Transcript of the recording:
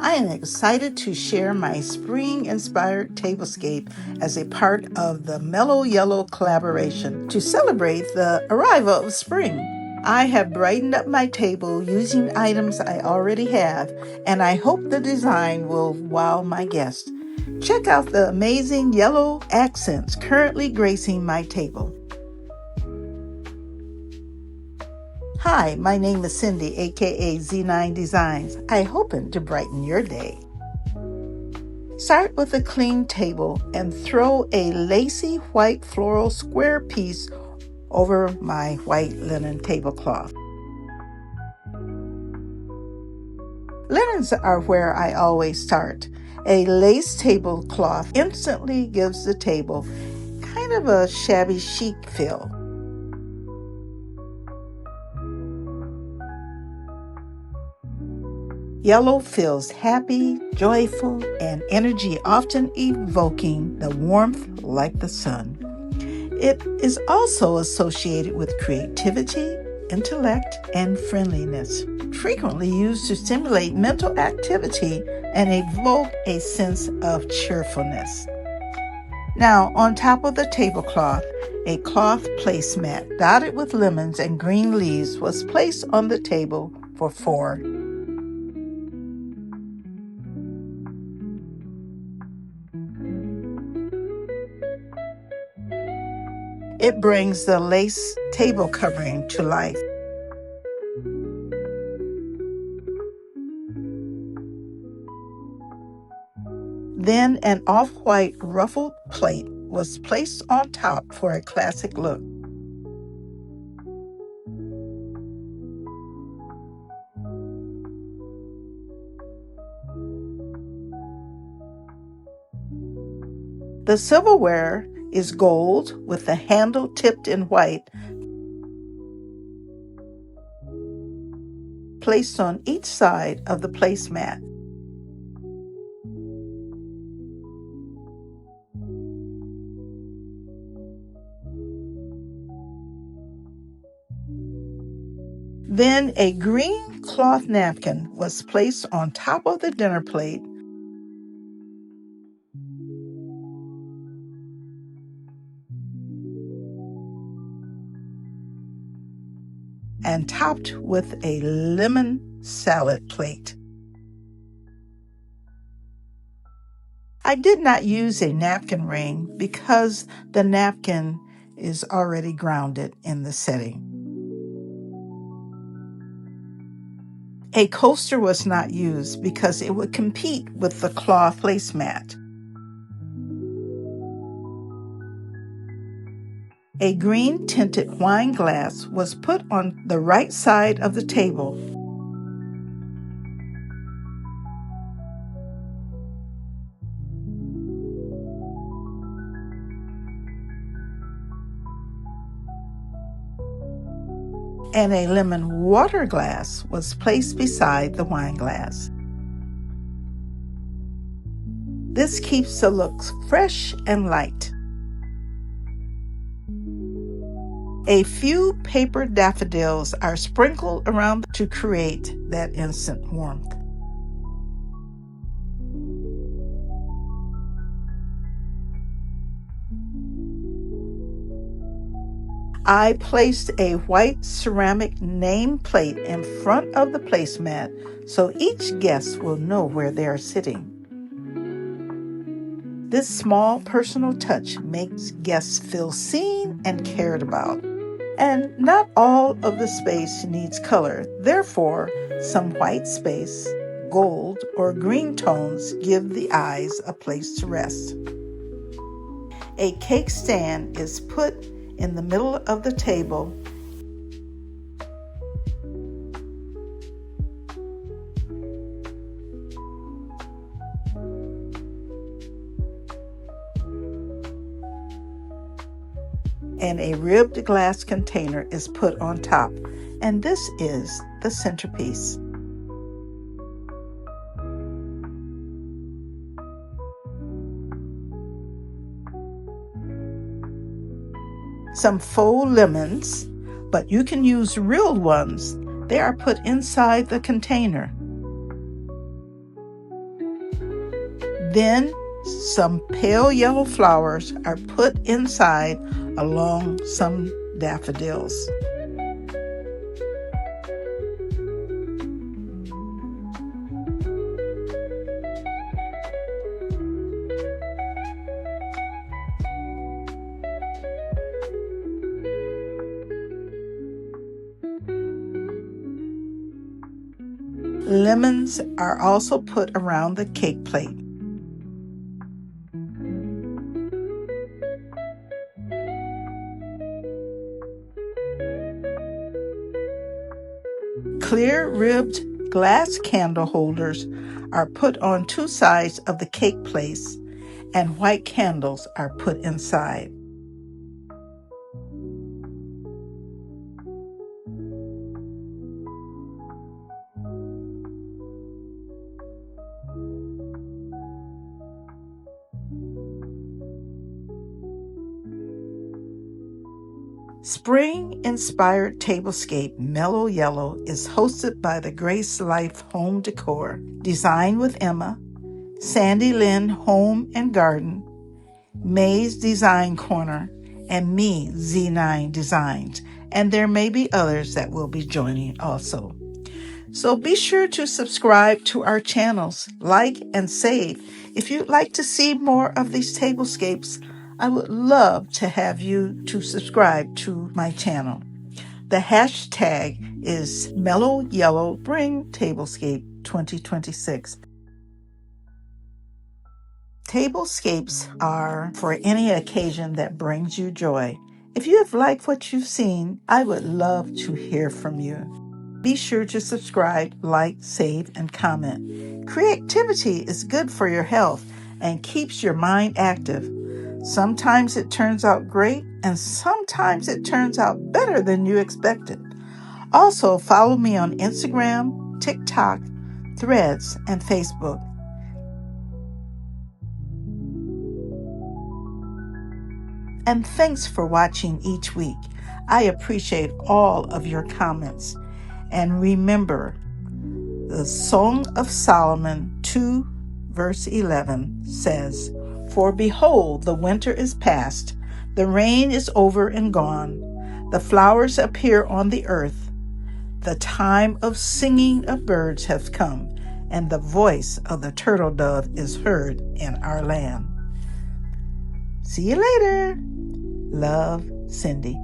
I am excited to share my spring-inspired tablescape as a part of the Mellow Yellow Collaboration to celebrate the arrival of spring. I have brightened up my table using items I already have, and I hope the design will wow my guests. Check out the amazing yellow accents currently gracing my table. Hi, my name is Cindy, aka Z9designs. I hoping to brighten your day. Start with a clean table and throw a lacy white floral square piece over my white linen tablecloth. Linens are where I always start. A lace tablecloth instantly gives the table kind of a shabby chic feel. Yellow feels happy, joyful, and energy, often evoking the warmth like the sun. It is also associated with creativity, intellect, and friendliness, frequently used to stimulate mental activity and evoke a sense of cheerfulness. Now, on top of the tablecloth, a cloth placemat dotted with lemons and green leaves was placed on the table for 4. It brings the lace table covering to life. Then an off-white ruffled plate was placed on top for a classic look. The silverware is gold with the handle tipped in white, placed on each side of the placemat. Then a green cloth napkin was placed on top of the dinner plate. And topped with a lemon salad plate. I did not use a napkin ring because the napkin is already grounded in the setting. A coaster was not used because it would compete with the cloth placemat. A green tinted wine glass was put on the right side of the table. And a lemon water glass was placed beside the wine glass. This keeps the looks fresh and light. A few paper daffodils are sprinkled around to create that instant warmth. I placed a white ceramic name plate in front of the placemat so each guest will know where they are sitting. This small personal touch makes guests feel seen and cared about. And not all of the space needs color. Therefore, some white space, gold, or green tones give the eyes a place to rest. A cake stand is put in the middle of the table. And a ribbed glass container is put on top, and this is the centerpiece. Some faux lemons, but you can use real ones. They are put inside the container. Then some pale yellow flowers are put inside along some daffodils. Lemons are also put around the cake plate. Clear ribbed glass candle holders are put on two sides of the cake plate, and white candles are put inside. Spring-inspired Tablescape Mellow Yellow is hosted by the Grace Life Home Decor, Design with Emma, Sandy Lynn Home and Garden, May's Design Corner, and me, Z9designs. And there may be others that will be joining also. So be sure to subscribe to our channels, like and save. If you'd like to see more of these tablescapes, I would love to have you to subscribe to my channel. The hashtag is Mellow Yellow Spring Tablescape 2026. Tablescapes are for any occasion that brings you joy. If you have liked what you've seen, I would love to hear from you. Be sure to subscribe, like, save, and comment. Creativity is good for your health and keeps your mind active. Sometimes it turns out great, and sometimes it turns out better than you expected. Also, follow me on Instagram, TikTok, Threads, and Facebook. And thanks for watching each week. I appreciate all of your comments. And remember, the Song of Solomon 2, verse 11 says, "For behold, the winter is past, the rain is over and gone, the flowers appear on the earth, the time of singing of birds has come, and the voice of the turtle dove is heard in our land." See you later. Love, Cindy.